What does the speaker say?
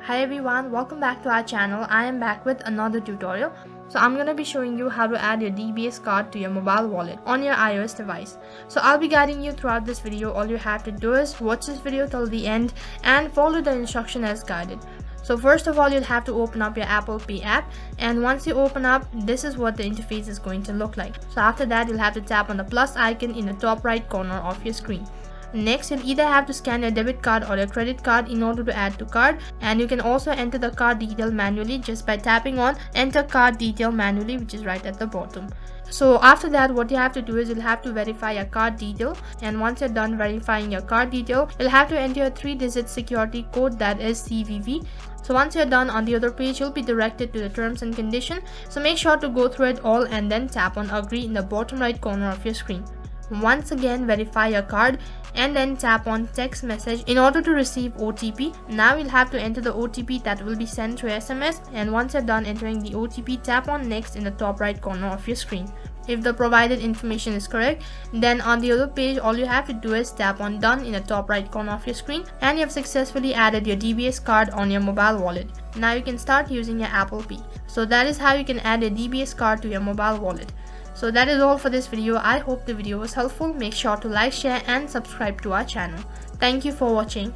Hi everyone, welcome back to our channel. I am back with another tutorial. So I'm going to be showing you how to add your DBS card to your mobile wallet on your iOS device. So I'll be guiding you throughout this video. All you have to do is watch this video till the end and follow the instruction as guided. So first of all, you'll have to open up your Apple Pay app, and once you open up, this is what the interface is going to look like. So after that, you'll have to tap on the plus icon in the top right corner of your screen. Next, you'll either have to scan your debit card or your credit card in order to add to cart, and you can also enter the card detail manually just by tapping on enter card detail manually, which is right at the bottom. So after that, what you have to do is you'll have to verify your card detail, and once you're done verifying your card detail, you'll have to enter your 3-digit security code, that is CVV. So once you're done, on the other page you'll be directed to the terms and condition, so make sure to go through it all and then tap on agree in the bottom right corner of your screen. Once again, verify your card and then tap on text message in order to receive OTP. Now you'll have to enter the OTP that will be sent through SMS, and once you're done entering the OTP, tap on next in the top right corner of your screen. If the provided information is correct, then on the other page all you have to do is tap on done in the top right corner of your screen, and you have successfully added your DBS card on your mobile wallet. Now you can start using your Apple Pay. So that is how you can add a DBS card to your mobile wallet. So that is all for this video. I hope the video was helpful. Make sure to like, share and subscribe to our channel. Thank you for watching.